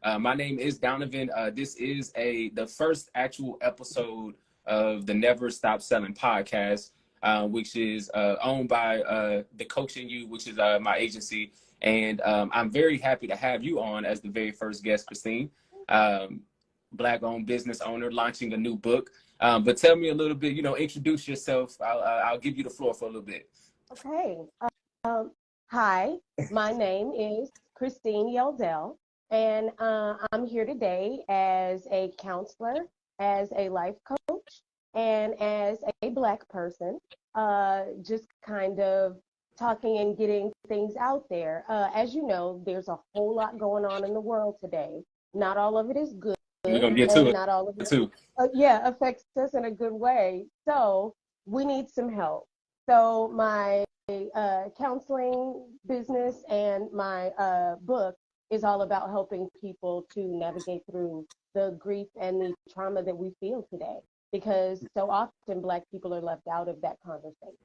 My name is Donovan. This is the first actual episode of the Never Stop Selling podcast, which is owned by the Coaching You, which is my agency. And I'm very happy to have you on as the very first guest, Christine. Black-owned business owner launching a new book. But tell me a little bit, introduce yourself. I'll give you the floor for a little bit. Okay. Hi, my name is Christine Yeldell, and I'm here today as a counselor, as a life coach, and as a Black person, just kind of talking and getting things out there. As you know, there's a whole lot going on in the world today. Not all of it is good. We're going to get to it. Not all of it too. Affects us in a good way. So we need some help. So my counseling business and my book is all about helping people to navigate through the grief and the trauma that we feel today, because so often Black people are left out of that conversation.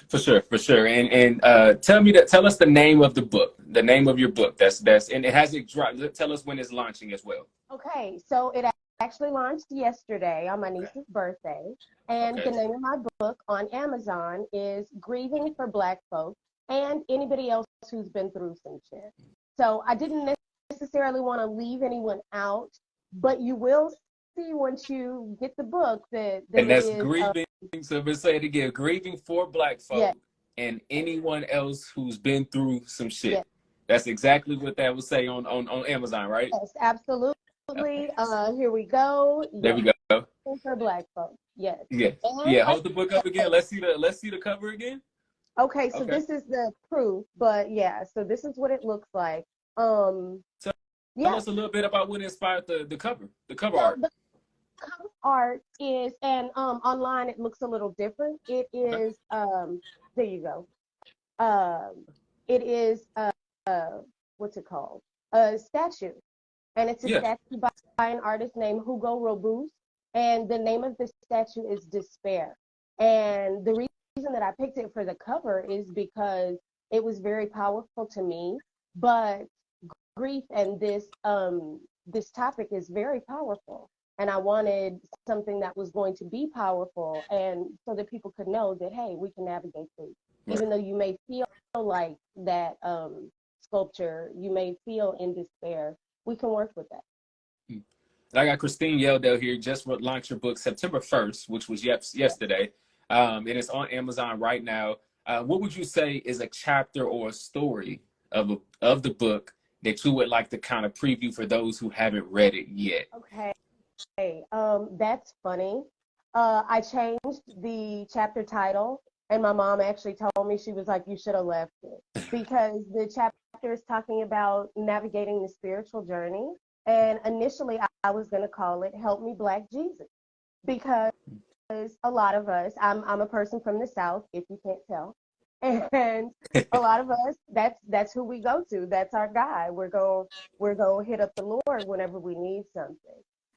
For sure. And tell us the name of the book, the name of your book. That's and it has it dropped. Tell us when it's launching as well. Okay, so it actually launched yesterday on my niece's birthday, and the name of my book on Amazon is Grieving for Black Folk and Anybody Else Who's Been Through Some Shit. So I didn't necessarily want to leave anyone out, but you will see once you get the book that and that's grieving. So let's say it again: grieving for Black folk and anyone else who's been through some shit. Yes. That's exactly what that would say on Amazon, right? Yes, absolutely. Here we go. There we go. For Black folks. Yes. Yeah. Yeah. Hold the book up again. Let's see the cover again. Okay, so this is the proof, but yeah, so this is what it looks like. Tell us a little bit about what inspired the cover art. The cover art is, and online it looks a little different. It is there you go. It is what's it called? A statue. And it's a statue by an artist named Hugo Robust. And the name of the statue is Despair. And the reason that I picked it for the cover is because it was very powerful to me. But grief and this topic is very powerful. And I wanted something that was going to be powerful, and so that people could know that, hey, we can navigate through. Right. Even though you may feel like that sculpture, you may feel in despair, we can work with that. I got Christine Yeldell here, just launched her book September 1st, which was yesterday. And it's on Amazon right now. What would you say is a chapter or a story of the book that you would like to kind of preview for those who haven't read it yet? Okay. That's funny. I changed the chapter title, and my mom actually told me, she was like, you should have left it, because the chapter is talking about navigating the spiritual journey. And initially I was going to call it Help Me Black Jesus, because a lot of us, I'm a person from the South, if you can't tell, and a lot of us, that's who we go to. That's our guy. We're going to hit up the Lord whenever we need something.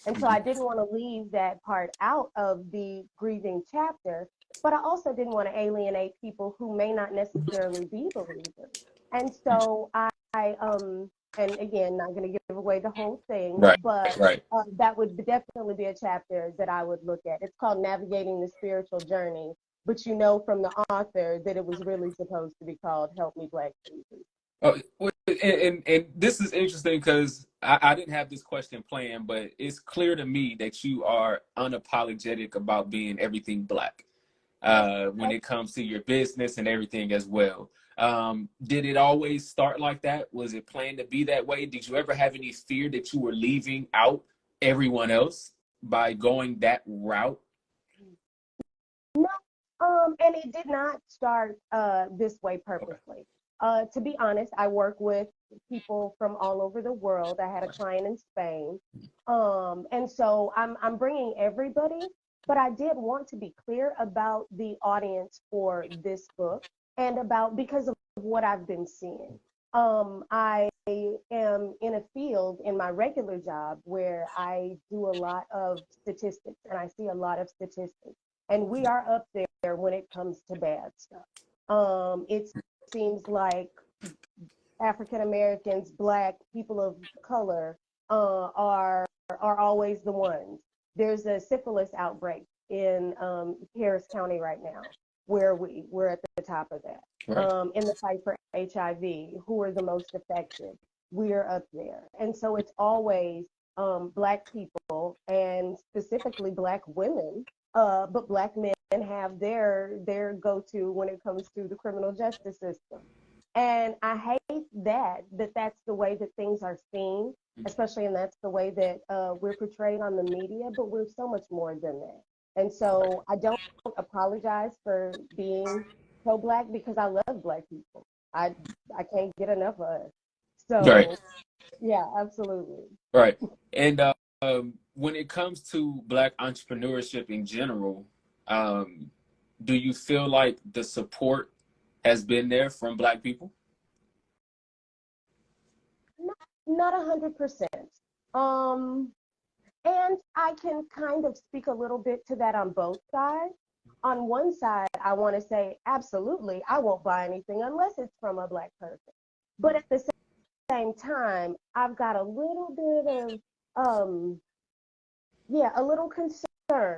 And so I didn't want to leave that part out of the grieving chapter, but I also didn't want to alienate people who may not necessarily be believers. And so I and again, not going to give away the whole thing, but that would definitely be a chapter that I would look at. It's called Navigating the Spiritual Journey, but you know from the author that it was really supposed to be called Help Me Black Jesus. Oh, and this is interesting because I didn't have this question planned, but it's clear to me that you are unapologetic about being everything Black when it comes to your business and everything as well. Did it always start like that? Was it planned to be that way? Did you ever have any fear that you were leaving out everyone else by going that route? No, and it did not start this way purposely. To be honest, I work with people from all over the world. I had a client in Spain. And so I'm bringing everybody, but I did want to be clear about the audience for this book and because of what I've been seeing. I am in a field in my regular job where I do a lot of statistics, and I see a lot of statistics, and we are up there when it comes to bad stuff. It seems like African Americans, Black, people of color are always the ones. There's a syphilis outbreak in Harris County right now, where we're at the top of that. Right. In the fight for HIV, who are the most affected? We're up there, and so it's always Black people and specifically Black women, but Black men have their go-to when it comes to the criminal justice system. And I hate that that's the way that things are seen, especially, and that's the way that we're portrayed on the media, but we're so much more than that. And so I don't apologize for being pro-Black because I love Black people. I I can't get enough of us. Right. So yeah, absolutely. Right. And when it comes to Black entrepreneurship in general, um, do you feel like the support has been there from Black people? Not 100%. Um, and I can kind of speak a little bit to that on both sides. On one side, I want to say, absolutely, I won't buy anything unless it's from a Black person. But at the same time, I've got a little bit of, yeah, a little concern.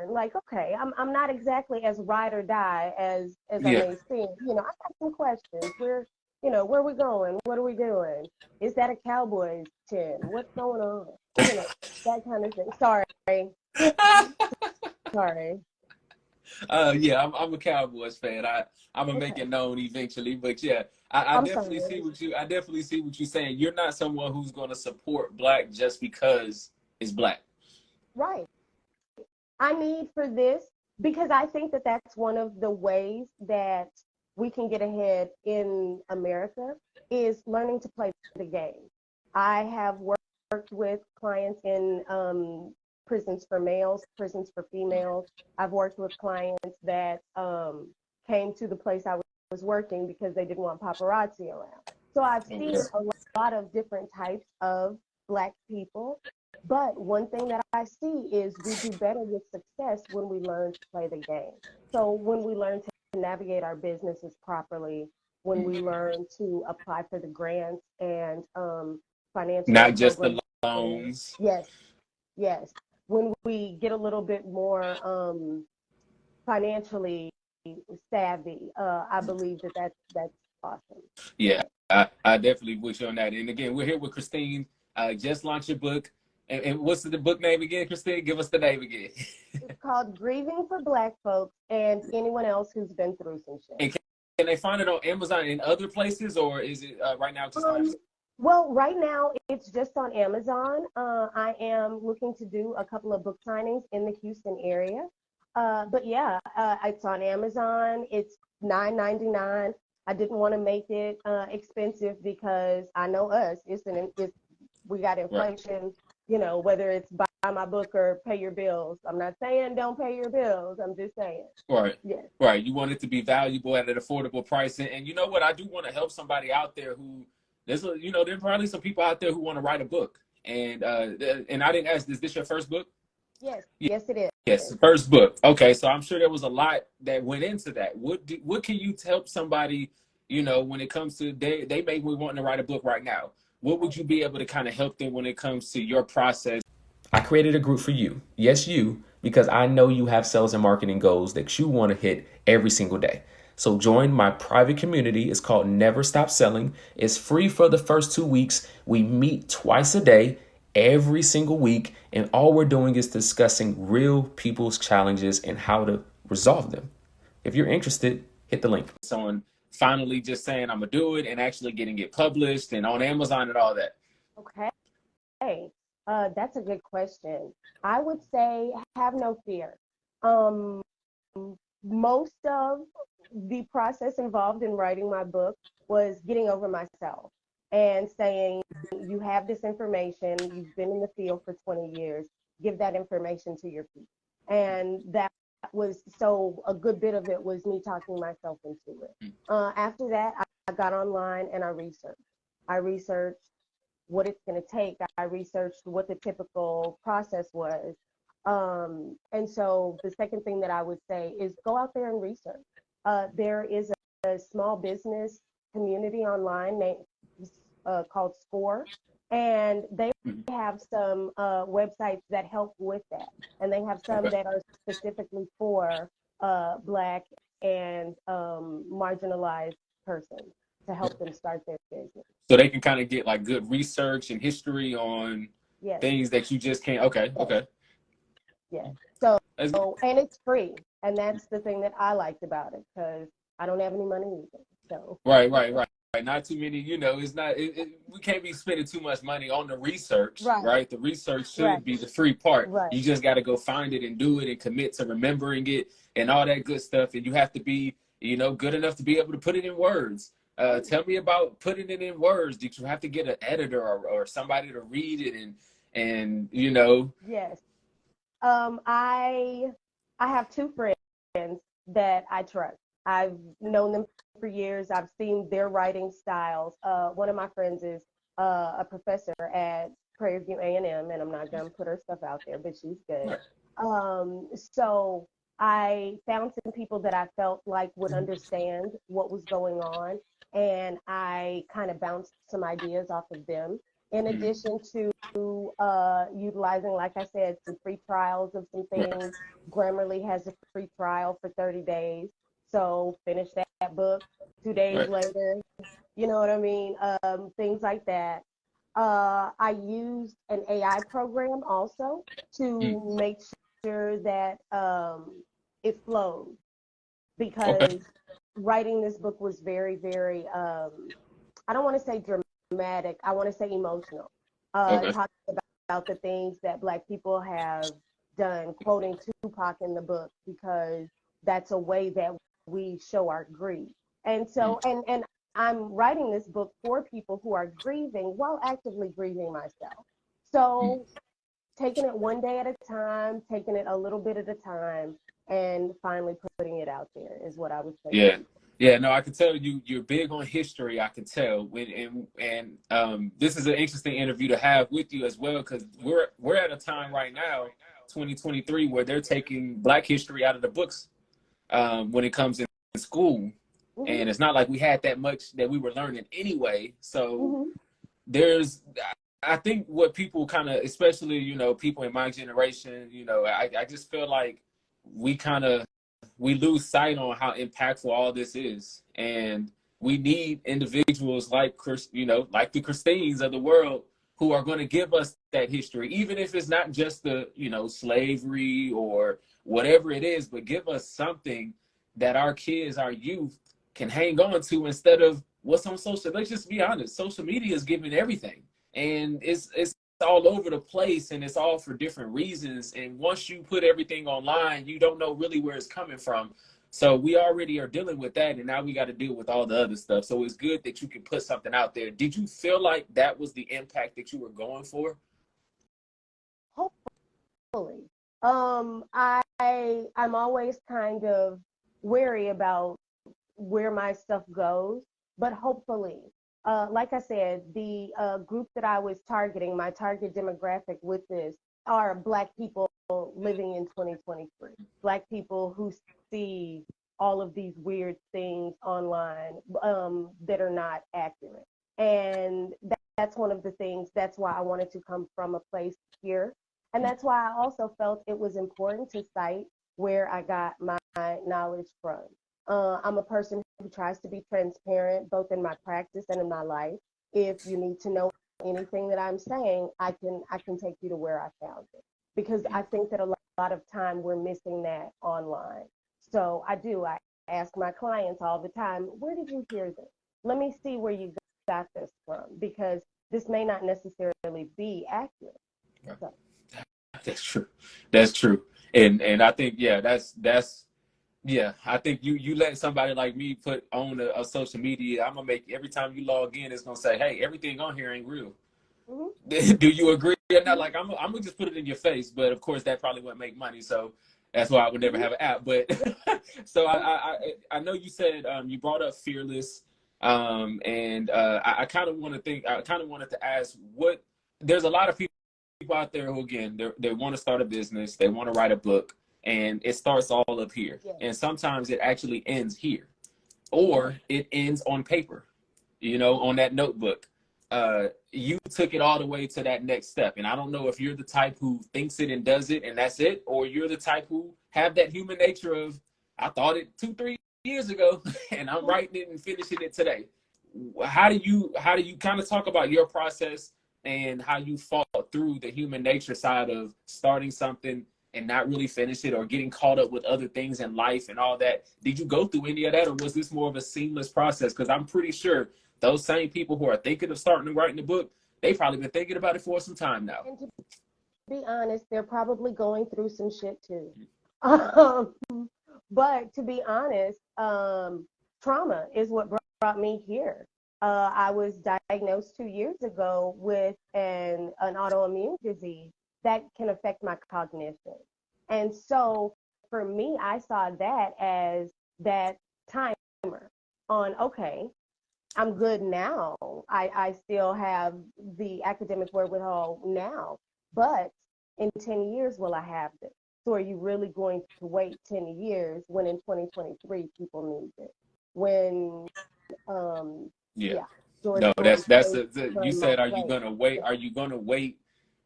Like, okay, I'm not exactly as ride or die as I Yeah. may seem. I got some questions. Where are we going? What are we doing? Is that a Cowboys tin? What's going on? That kind of thing. Sorry. Yeah, I'm a Cowboys fan. I'm gonna make Okay. it known eventually, but yeah, I I'm definitely see sorry. what you I definitely see what you're saying. You're not someone who's gonna support Black just because it's Black. Right. I need for this because I think that that's one of the ways that we can get ahead in America is learning to play the game. I have worked with clients in prisons for males, prisons for females. I've worked with clients that came to the place I was working because they didn't want paparazzi around. So I've Okay. seen a lot of different types of Black people, but one thing that I see is we do better with success when we learn to play the game. So when we learn to navigate our businesses properly, when we learn to apply for the grants and financial Not aid just programs. the loans. Yes, yes. When we get a little bit more financially savvy, I believe that that's awesome. Yeah, So I definitely with you on that. And again, we're here with Christine. Just launched your book. And what's the book name again, Christine? Give us the name again. it's called Grieving for Black Folks and anyone else who's been through some shit. And can they find it on Amazon and other places, or is it right now just on Um, Amazon? well, right now it's just on Amazon. I am looking to do a couple of book signings in the Houston area. But yeah, it's on Amazon. It's $9.99. I didn't want to make it expensive because I know us. We got Right. inflation. Whether it's buy my book or pay your bills. I'm not saying don't pay your bills. I'm just saying Right. yes. Right. You want it to be valuable at an affordable price. And you know what? I do want to help somebody out there who there's probably some people out there who want to write a book. And I didn't ask, is this your first book? Yes, yes, it Yes, is. first book. Okay, so I'm sure there was a lot that went into that. What can you help somebody, when it comes to they may be wanting to write a book right now? What would you be able to kind of help them when it comes to your process? I created a group for you. Yes, you, because I know you have sales and marketing goals that you want to hit every single day. So join my private community. It's called Never Stop Selling. It's free for the first 2 weeks. We meet twice a day, every single week, and all we're doing is discussing real people's challenges and how to resolve them. If you're interested, hit the link. On finally just saying I'm gonna do it and actually getting it published and on Amazon and all that. Okay. That's a good question. I would say have no fear. Um, Most of the process involved in writing my book was getting over myself and saying, you have this information, you've been in the field for 20 years, give that information to your people. And that was so a good bit of it was me talking myself into it. After that, I got online and I researched. I researched what it's going to take. I researched what the typical process was. And so the second thing that I would say is go out there and research. There is a small business community online called Score, and they Mhm. have some websites that help with that, and they have some Okay. that are specifically for Black and marginalized persons to help them start their business. So they can kind of get like good research and history on Yes, things that you just can't. Okay. yes, Okay. yes. So, That's, and it's free, and that's the thing that I liked about it because I don't have any money either. So, right. Right. Right. Right. Not too many. It's not. We can't be spending too much money on the research, right, right? The research right, should be the free part. right. You just got to go find it and do it and commit to remembering it and all that good stuff. And you have to be, good enough to be able to put it in words. Oh, Tell me about putting it in words. Did you have to get an editor or somebody to read it and yes. I have two friends that I trust. I've known them for years. I've seen their writing styles. One of my friends is a professor at Prairie View A&M, and I'm not gonna put her stuff out there, but she's good. Right. So I found some people that I felt like would understand what was going on, and I kind of bounced some ideas off of them. In Mhm. addition to utilizing, like I said, some free trials of some Right. things. Grammarly has a free trial for 30 days. So finish that book 2 days Right. later. You know what I mean? Things like that. I used an AI program also Mm. to make sure that it flowed Okay. because writing this book was very, very, I don't want to say dramatic, I want to say emotional. Okay. Talking about the things that Black people have done, quoting Tupac in the book, because that's a way that we show our grief. And Mm. so, and I'm writing this book for people who are grieving while actively grieving myself. Mm. So taking it one day at a time, taking it a little bit at a time, and finally putting it out there is what I would say to Yeah. people. Yeah, no, I can tell you're big on history. I can tell and this is an interesting interview to have with you as well because we're at a time right now, 2023, where they're taking Black history out of the books when it comes in school, Mm-hmm, and it's not like we had that much that we were learning anyway. So mm-hmm, there's I think what people kind of, especially people in my generation, I just feel like we kind of we lose sight on how impactful all this is, and we need individuals like like the Christines of the world who are going to give us that history, even if it's not just the slavery or whatever it is, but give us something that our kids, our youth, can hang on to instead of what's on social. Let's just be honest. Social media is giving everything, and it's all over the place, and it's all for different reasons. And once you put everything online, you don't know really where it's coming from. So we already are dealing with that, and now we got to deal with all the other stuff. So it's good that you can put something out there. Did you feel like that was the impact that you were going for? hopefully. I'm always kind of wary about where my stuff goes, but hopefully, like I said, the group that I was targeting, my target demographic with this are Black people living in 2023, Black people who see all of these weird things online that are not accurate. And that's one of the things, that's why I wanted to come from a place here. And that's why I also felt it was important to cite where I got my knowledge from. I'm a person who tries to be transparent both in my practice and in my life. If you need to know anything that I'm saying, I can take you to where I found it because I think that a lot of time we're missing that online. So I ask my clients all the time, where did you hear this? Let me see where you got this from because this may not necessarily be accurate. So That's true. That's true. And I think that's yeah. I think you let somebody like me put on a social media. I'm gonna make every time you log in, it's gonna say, hey, everything on here ain't real. mm-hmm, Do you agree or not? mm-hmm, Like I'm gonna just put it in your face, but of course that probably wouldn't make money. So that's why I would never mm-hmm, have an app. But so I know you said you brought up fearless, and I kind of want to think. I kind of wanted to ask what. There's a lot of people out there who again they want to start a business, they want to write a book, and it starts all up here, yes, and sometimes it actually ends here, yes, or it ends on paper, mm-hmm, on that notebook. you took it all the way to that next step. And I don't know if you're the type who thinks it and does it and that's it, or you're the type who have that human nature of, I thought it 2-3 years ago and I'm writing it and finishing it today. How do you kind of talk about your process and how you fought through the human nature side of starting something and not really finish it, or getting caught up with other things in life and all that? Did you go through any of that, or was this more of a seamless process? Because I'm pretty sure those same people who are thinking of starting and writing the book, they've probably been thinking about it for some time now. And to be honest, they're probably going through some shit too. Um, but to be honest, trauma is what brought me here. I was diagnosed 2 years ago with an autoimmune disease that can affect my cognition. And so for me, I saw that as that timer on, okay, I'm good now. I still have the academic wherewithal now, but in 10 years, will I have this? So are you really going to wait 10 years when in 2023 people need it? When, Yeah. yeah, George No, Floyd you turned my said, are you plate. gonna wait? Are you gonna wait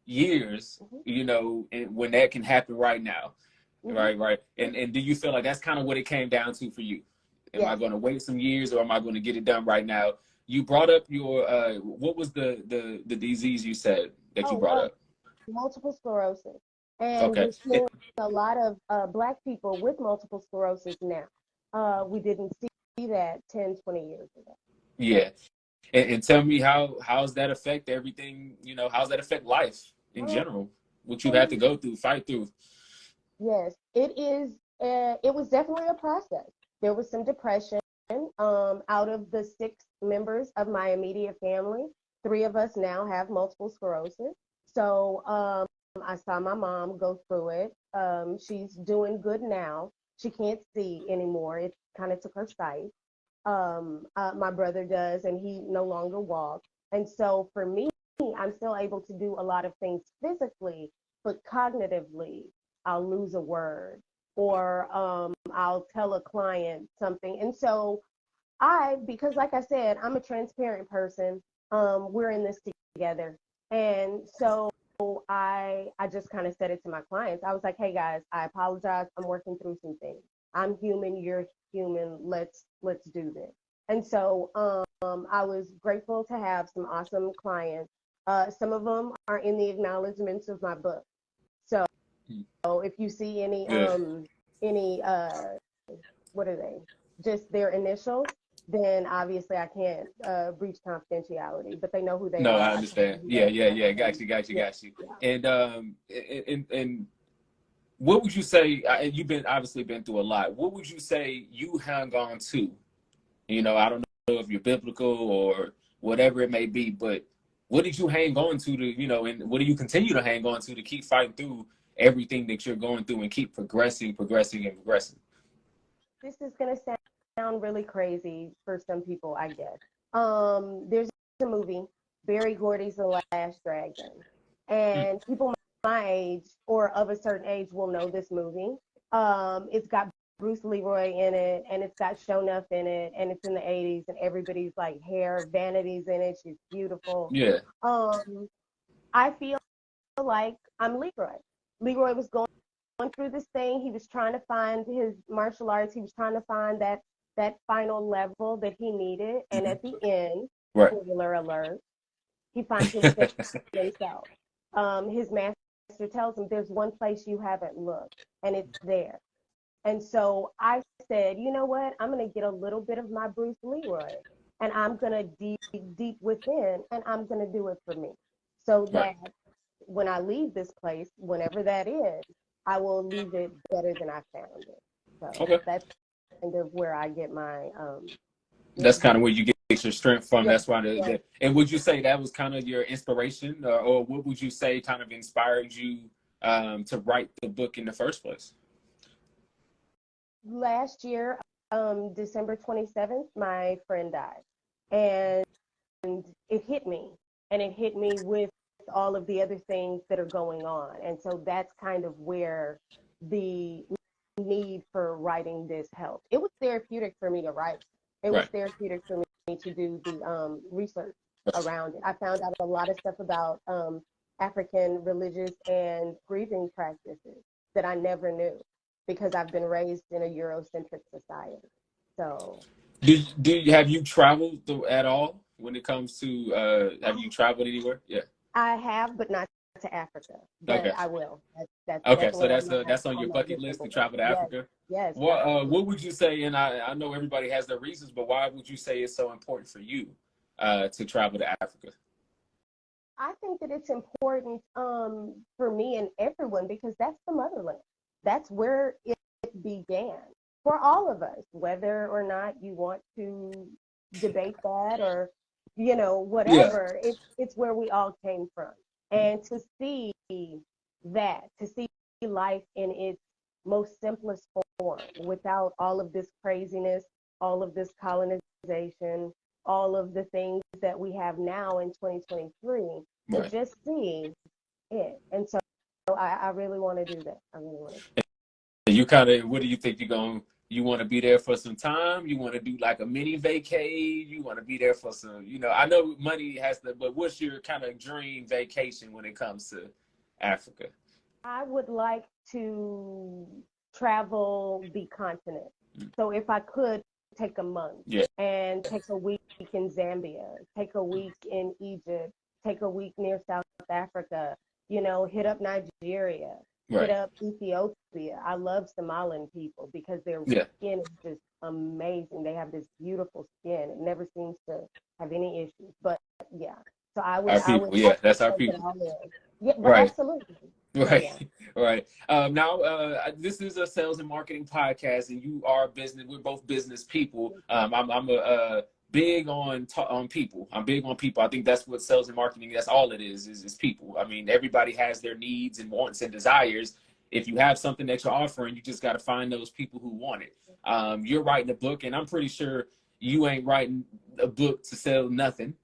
years? Mhm, And when that can happen right now, mhm. right. And do you feel like that's kind of what it came down to for you? Am I Yes. gonna wait some years, or am I gonna get it done right now? You brought up your what was the disease you said that you Oh, brought up? multiple sclerosis. And Okay. we're seeing a lot of Black people with multiple sclerosis now. We didn't see that 10, 20 years ago. Yeah. And tell me how's that affect everything, how's that affect life in Um, general? What you've had to go through, fight through. yes, it is. It was definitely a process. There was some depression. Out of the 6 members of my immediate family, 3 of us now have multiple sclerosis. So I saw my mom go through it. She's doing good now. She can't see anymore. It kind of took her sight. My brother does, and he no longer walks. And so for me, I'm still able to do a lot of things physically, but cognitively, I'll lose a word or I'll tell a client something. And so because like I said, I'm a transparent person. We're in this together. And so I just kind of said it to my clients. I was like, hey guys, I apologize. I'm working through some things. I'm human, you're human. Let's do this. And so I was grateful to have some awesome clients. Some of them are in the acknowledgments of my book. So if you see Good. any what are they? Just their initials, then obviously I can't breach confidentiality. But they know who they No, I are. I told understand. them who Yeah, they yeah, are. yeah. Got you, got you, Yeah, got you. yeah. And what would you say? And you've been obviously been through a lot. What would you say you hung on to? I don't know if you're biblical or whatever it may be, but what did you hang on to, and what do you continue to hang on to keep fighting through everything that you're going through and keep progressing, progressing, and progressing? This is gonna sound really crazy for some people, I guess. There's a movie, Barry Gordy's The Last Dragon, and people my age or of a certain age will know this movie. It's got Bruce Leroy in it, and it's got Shonuff in it, and it's in the 80s, and everybody's like hair vanities in it. She's beautiful. Yeah. Um, I feel like I'm Leroy. Leroy was going through this thing. He was trying to find his martial arts. He was trying to find that final level that he needed. And Hmm. at the end, Right. spoiler alert, he finds it within himself. His master tells him there's one place you haven't looked, and it's there. And so I said, you know what? I'm going to get a little bit of my Bruce Leroy, and I'm going to dig deep within, and I'm going to do it for me, so Right. that when I leave this place, whenever that is, I will leave it better than I found it. So Okay. that's kind of where I get my That's kind of wisdom. where you get your strength from. Yeah, That's why yeah. and would you say that was kind of your inspiration, or what would you say kind of inspired you to write the book in the first place? Last year, December 27th, my friend died, and it hit me, and it hit me with all of the other things that are going on, and so that's kind of where the need for writing this helped. It was therapeutic for me to write. It was Right. therapeutic for me to do the research. around it. I found out a lot of stuff about African religious and grieving practices that I never knew because I've been raised in a Eurocentric society. So, Have you traveled at all when it comes to have you traveled anywhere? Yeah. I have, but not to Africa. But Okay. I will. That's Okay, so definitely that's on on your my bucket vision list to board. travel to Yes, Africa. yes, definitely. What would you say? And I know everybody has their reasons, but why would you say it's so important for you to travel to Africa? I think that it's important for me and everyone because that's the motherland. That's where it began for all of us, whether or not you want to debate that or Yeah, whatever. It's where we all came from, and to see to see life in its most simplest form without all of this craziness, all of this colonization, all of the things that we have now in 2023, to right. just see it. And so I really want to do that. I really want to. And you kind of, what do you think you want to be there for some time? You want to do like a mini vacay? You want to be there for some, I know money has to, but what's your kind of dream vacation when it comes to Africa? I would like to travel the continent. So if I could take a month Yeah, and take a week in Zambia, take a week in Egypt, take a week near South Africa, hit up Nigeria, hit right. up Ethiopia. I love Somalian people because their Yeah, skin is just amazing. They have this beautiful skin. It never seems to have any issues. But yeah, so our I would people. Yeah, that's our take it people. all in. Yeah, but Right. absolutely. So Right, yeah. right. Now, this is a sales and marketing podcast, and you are business. We're both business people. I'm a big on people. I'm big on people. I think that's what sales and marketing. That's all it is people. I mean, everybody has their needs and wants and desires. If you have something that you're offering, you just got to find those people who want it. You're writing a book, and I'm pretty sure you ain't writing a book to sell nothing.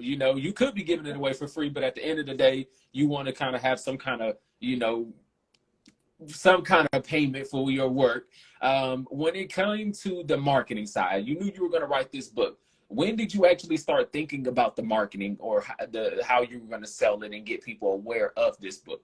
You could be giving it away for free, but at the end of the day, you want to kind of have some kind of payment for your work. When it came to the marketing side, you knew you were going to write this book. When did you actually start thinking about the marketing or how you were going to sell it and get people aware of this book?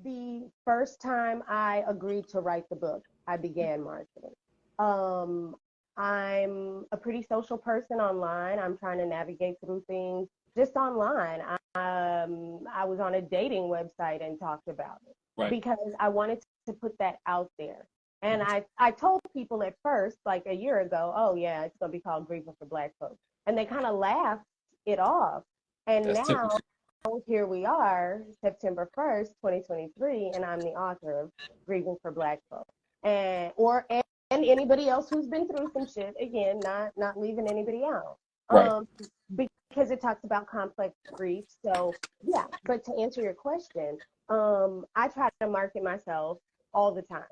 The first time I agreed to write the book, I began marketing. Um, I'm a pretty social person online. I'm trying to navigate through things just online. I was on a dating website and talked about it Right. because I wanted to put that out there. And I told people at first, like a year ago, oh yeah, it's gonna be called Grieving for Black Folks. And they kind of laughed it off. And That's now typical. here we are, September 1st, 2023, and I'm the author of Grieving for Black Folk. And anybody else who's been through some shit, again, not leaving anybody out. Right. Because it talks about complex grief. So yeah, but to answer your question, I try to market myself all the time.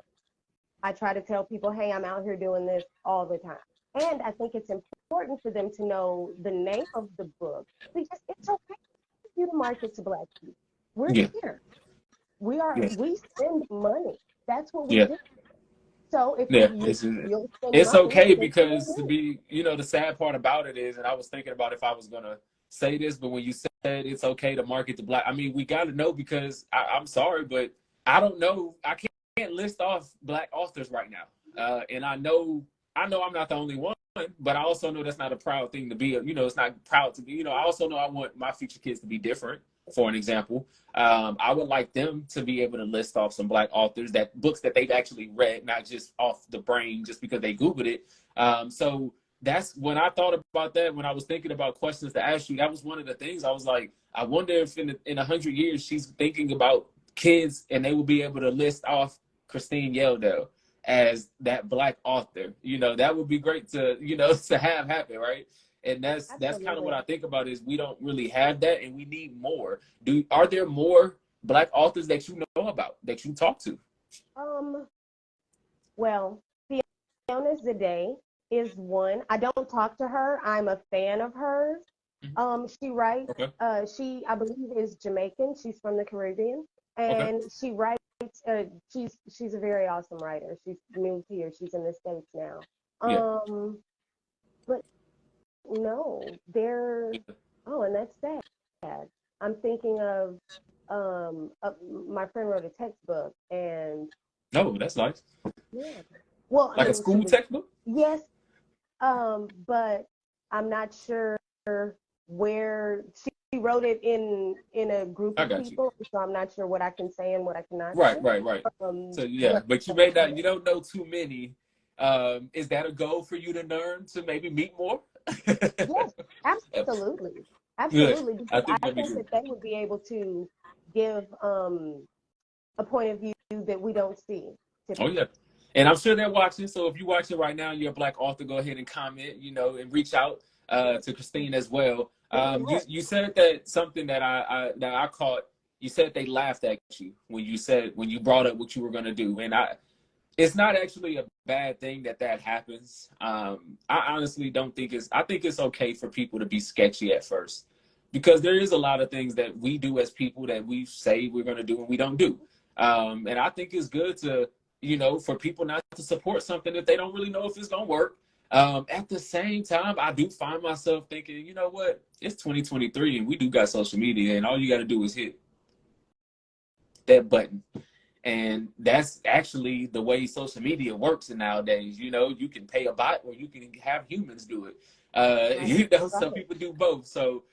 I try to tell people, hey, I'm out here doing this all the time. And I think it's important for them to know the name of the book because it's okay you to market to Black people. We're Yeah. here. Yeah. We spend money. That's what we Yeah. do. So if Yeah. you'll spend It's money, okay then spend because to money. be, the sad part about it is, and I was thinking about if I was gonna say this, but when you said it's okay to market to black, I mean, we got to know because I'm sorry, but I don't know. I can't list off black authors right now, and I know I'm not the only one, but I also know that's not a proud thing to be. It's not proud to be. I also know I want my future kids to be different. For an example, I would like them to be able to list off some black authors that books that they've actually read, not just off the brain, just because they Googled it. So that's when I thought about that. When I was thinking about questions to ask you, that was one of the things I was like, I wonder if in 100 years she's thinking about kids and they will be able to list off Christine Yeldell as that black author. That would be great to to have happen, right? And that's kind of what Absolutely. I think about is we don't really have that and we need more. Are there more black authors that you know about that you talk to? Um, well, Fiona Zade is one. I don't talk to her. I'm a fan of hers. She writes, Okay. I believe is Jamaican. She's from the Caribbean. Okay. And she writes, she's a very awesome writer. She's moved here. She's in the States now. Yeah. Um, but no, there. Oh, and that's sad. I'm thinking of my friend wrote a textbook, and No, that's nice. yeah. Well, I Like a mean, she school was, textbook. yes, but I'm not sure where she wrote it in a group I of got you. people, so I'm not sure what I can say and what I cannot say. Right, right, right. So yeah, But but you may not. You don't know too many. Is that a goal for you to learn to maybe meet more? yes, absolutely, Good. absolutely, I because think I that'd be think good. that they would be able to give a point of view that we don't see Oh typically. yeah. And I'm sure they're watching. So if you're watching right now, you're a Black author, go ahead and comment, and reach out to Christine as well. You said that something that I caught. You said they laughed at you when you brought up what you were going to do, and it's not actually a bad thing that happens. I honestly don't think it's. I think it's okay for people to be sketchy at first, because there is a lot of things that we do as people that we say we're going to do and we don't do. And I think it's good to, for people not to support something if they don't really know if it's going to work. At the same time, I do find myself thinking, you know what? It's 2023 and we do got social media, and all you got to do is hit that button. And that's actually the way social media works nowadays. You can pay a bot or you can have humans do it. Right, Some right. people do both. So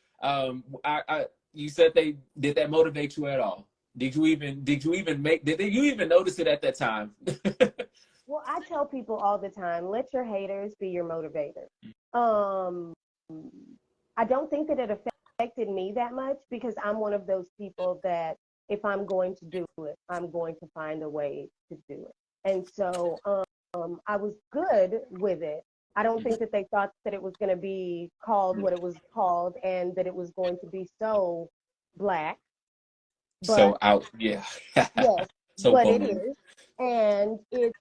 you said they did that motivate you at all? Did you even notice it at that time? Well, I tell people all the time, let your haters be your motivator. Um, I don't think that it affected me that much because I'm one of those people that if I'm going to do it, I'm going to find a way to do it. And so I was good with it. I don't think that they thought that it was going to be called what it was called and that it was going to be so black, So but out, yeah. yes, So but it bold. is. And it's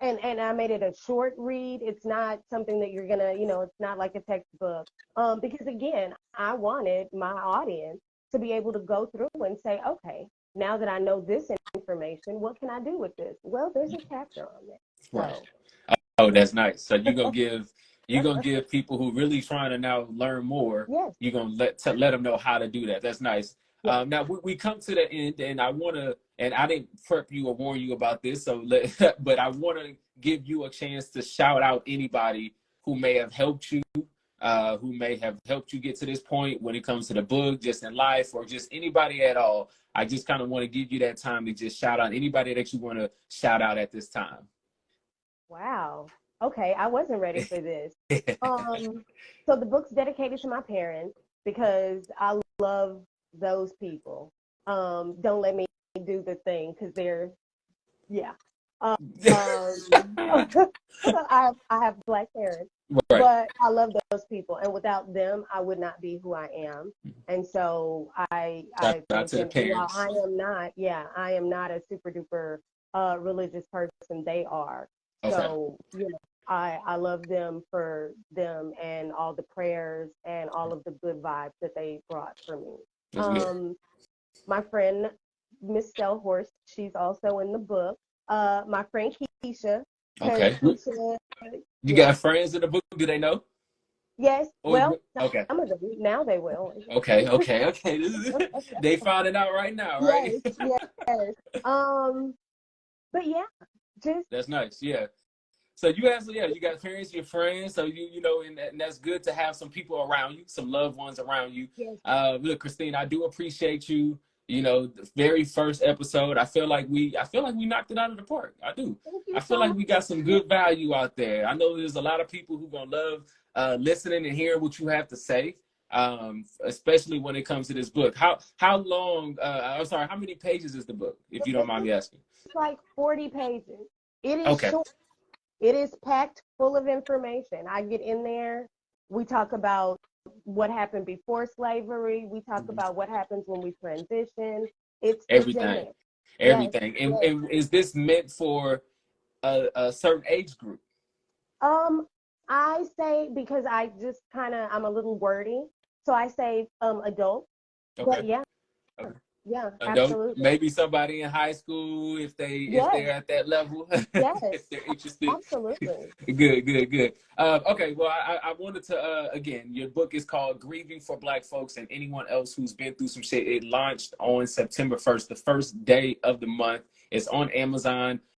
and I made it a short read. It's not something that you're gonna, it's not like a textbook. Because again, I wanted my audience to be able to go through and say, okay, now that I know this information, what can I do with this? Well, there's a chapter on it. Right. So Oh, yeah. that's nice. So you're gonna give people who really trying to now learn more. Yes, You're gonna let them know how to do that. That's nice. yes. Now we come to the end, and I didn't prep you or warn you about this, but I wanna give you a chance to shout out anybody who may have helped you, who may have helped you get to this point when it comes to the book, just in life, or just anybody at all. I just kind of want to give you that time to just shout out anybody that you want to shout out at this time. Wow. Okay, I wasn't ready for this. So the book's dedicated to my parents because I love those people. Don't let me do the thing because they're yeah. I have black parents, Right. but I love those people, and without them, I would not be who I am. And so Shout I out thank to the them. And while parents. I am not a super duper religious person. They are. Okay. So I love them for them and all the prayers and all of the good vibes that they brought for me. That's good. Um, my friend Miss Stellhorst, she's also in the book. My friend Keisha, because Okay. Keisha, You yeah, got friends in the book? Do they know? yes. Or Well, okay. some of them now they will. Okay. Okay. Okay. They finding out right now, right? Yes, yes. Um, but yeah, just That's nice. Yeah. So you got parents, your friends. So and that's good to have some people around you, some loved ones around you. yes. Look, Christine, I do appreciate you. The very first episode, I feel like we knocked it out of the park. I do. Thank you I feel so like much. we got some good value out there. I know there's a lot of people who gonna love listening and hearing what you have to say. Especially when it comes to this book. How long? I'm sorry. How many pages is the book? If you don't mind me asking. It's like 40 pages. It is Okay. short. It is packed full of information. I get in there. We talk about what happened before slavery. We talk Mhm. about what happens when we transition. It's in Everything. there. Yes, Everything. And, yes. and is this meant for a certain age group? Um, I say because I'm a little wordy, so I say adult. But Okay. yeah, Okay. Yeah, Don't absolutely. maybe somebody in high school if Yes, they're at that level yes, if they're interested. absolutely. Good, good, good. Okay, well, I wanted to again, your book is called Grieving for Black Folks and Anyone Else Who's Been Through Some Shit. It launched on September 1st, the first day of the month. It's on Amazon.